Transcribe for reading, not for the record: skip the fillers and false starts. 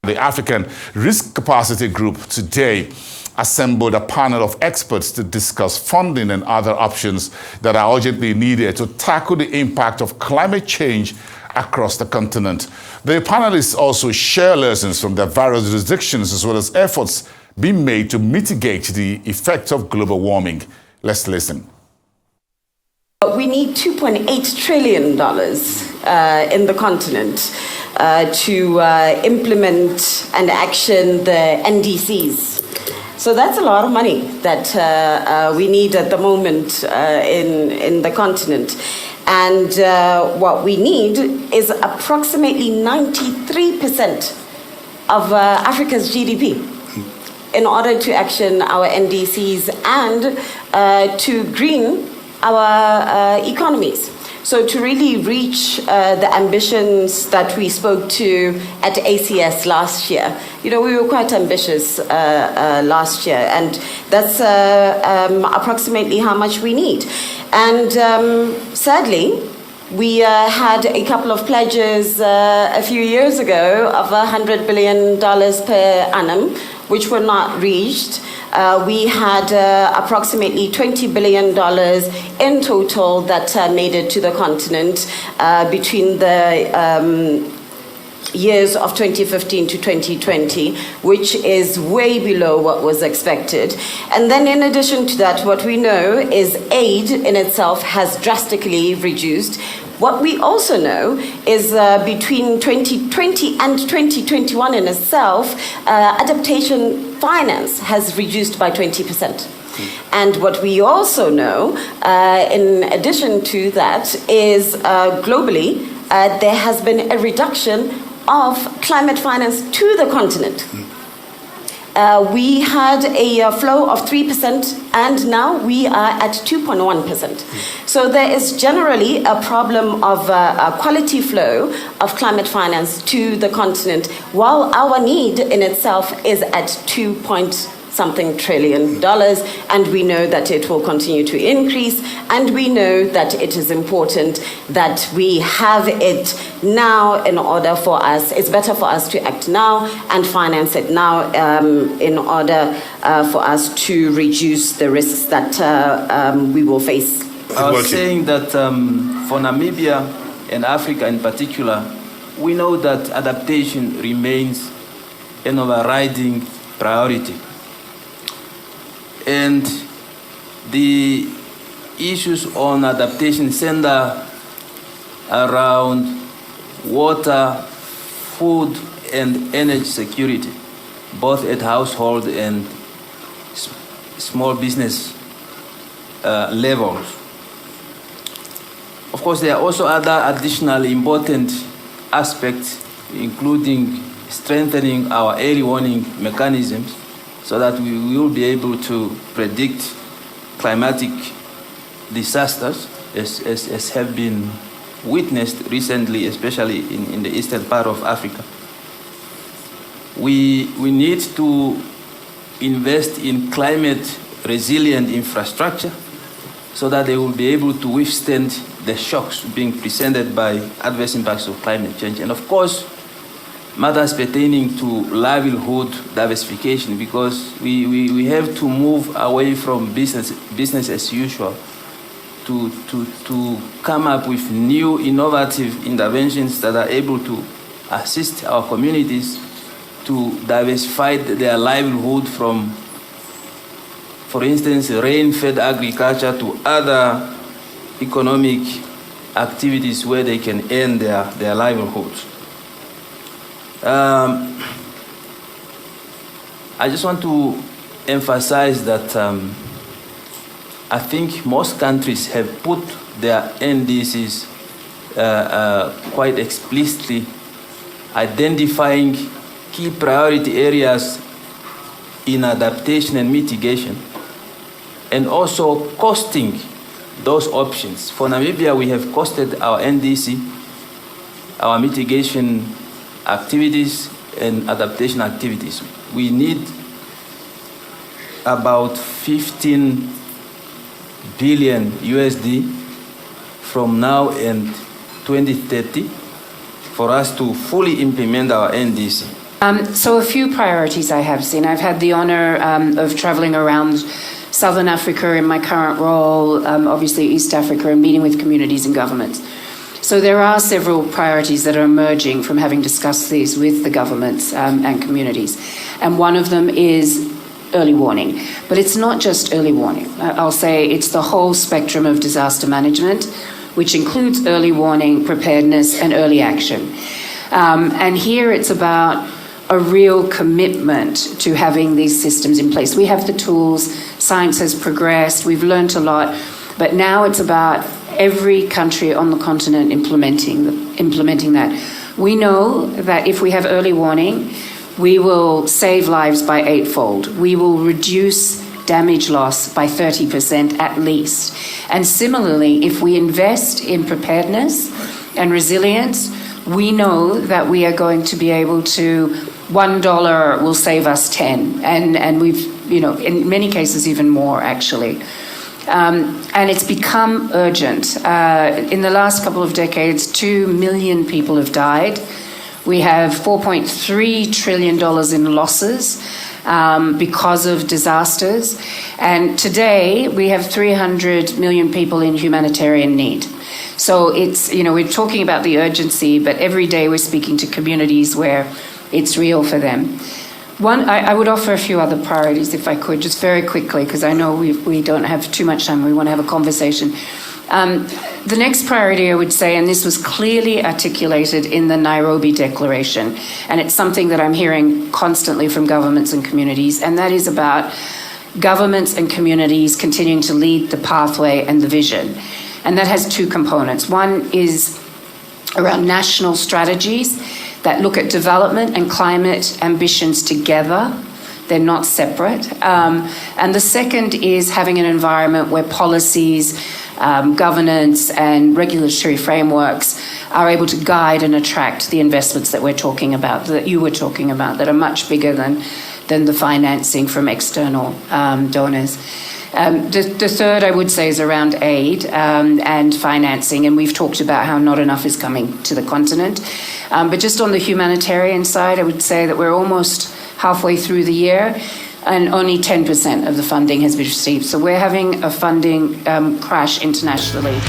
The African Risk Capacity Group today assembled a panel of experts to discuss funding and other options that are urgently needed to tackle the impact of climate change across the continent. The panelists also share lessons from their various jurisdictions as well as efforts being made to mitigate the effects of global warming. Let's listen. We need $2.8 trillion in the continent to implement and action the NDCs. So that's a lot of money that we need at the moment in the continent. And what we need is approximately 93% of Africa's GDP in order to action our NDCs and to green our economies. So to really reach the ambitions that we spoke to at ACS last year, we were quite ambitious last year, and that's approximately how much we need. And sadly, we had a couple of pledges a few years ago of $100 billion per annum, which were not reached. We had approximately $20 billion in total that made it to the continent between the years of 2015 to 2020, which is way below what was expected. And then in addition to that, what we know is aid in itself has drastically reduced. What we also know is between 2020 and 2021 in itself, adaptation finance has reduced by 20%. And what we also know, in addition to that, is globally, there has been a reduction of climate finance to the continent. We had a flow of 3%, and now we are at 2.1%. So there is generally a problem of a quality flow of climate finance to the continent, while our need in itself is at $2.something trillion, and we know that it will continue to increase, and we know that it is important that we have it now in order for us. It's better for us to act now and finance it now in order for us to reduce the risks that we will face. I was saying that for Namibia and Africa in particular, we know that adaptation remains an overriding priority. And the issues on adaptation center around water, food, and energy security, both at household and small business levels. Of course, there are also other additional important aspects, including strengthening our early warning mechanisms, so that we will be able to predict climatic disasters as have been witnessed recently, especially in the eastern part of Africa. We need to invest in climate resilient infrastructure so that they will be able to withstand the shocks being presented by adverse impacts of climate change. And of course, matters pertaining to livelihood diversification, because we have to move away from business as usual to come up with new innovative interventions that are able to assist our communities to diversify their livelihood from, for instance, rain-fed agriculture to other economic activities where they can earn their livelihoods. I just want to emphasize that I think most countries have put their NDCs quite explicitly, identifying key priority areas in adaptation and mitigation, and also costing those options. For Namibia, we have costed our NDC, our mitigation activities and adaptation activities. We need about 15 billion USD from now and 2030 for us to fully implement our NDC. So a few priorities I have seen. I've had the honor of traveling around Southern Africa in my current role, obviously East Africa, and meeting with communities and governments. So there are several priorities that are emerging from having discussed these with the governments and communities. And one of them is early warning. But it's not just early warning. I'll say it's the whole spectrum of disaster management, which includes early warning, preparedness, and early action. And here it's about a real commitment to having these systems in place. We have the tools, science has progressed, we've learned a lot, but now it's about every country on the continent implementing that. We know that if we have early warning, we will save lives by 8-fold. We will reduce damage loss by 30% at least. And similarly, if we invest in preparedness and resilience, we know that we are going to be able to, $1 will save us 10. And we've, in many cases, even more, actually. And it's become urgent. In the last couple of decades, 2 million people have died. We have $4.3 trillion in losses because of disasters. And today, we have 300 million people in humanitarian need. So it's, we're talking about the urgency, but every day we're speaking to communities where it's real for them. I would offer a few other priorities, if I could, just very quickly, because I know we don't have too much time. We want to have a conversation. The next priority, I would say, and this was clearly articulated in the Nairobi Declaration, and it's something that I'm hearing constantly from governments and communities, and that is about governments and communities continuing to lead the pathway and the vision. And that has two components. One is around national strategies that look at development and climate ambitions together. They're not separate. And the second is having an environment where policies, governance, and regulatory frameworks are able to guide and attract the investments that we're talking about, that you were talking about, that are much bigger than the financing from external donors. The third, I would say, is around aid and financing, and we've talked about how not enough is coming to the continent. But just on the humanitarian side, I would say that we're almost halfway through the year, and only 10% of the funding has been received. So we're having a funding crash internationally.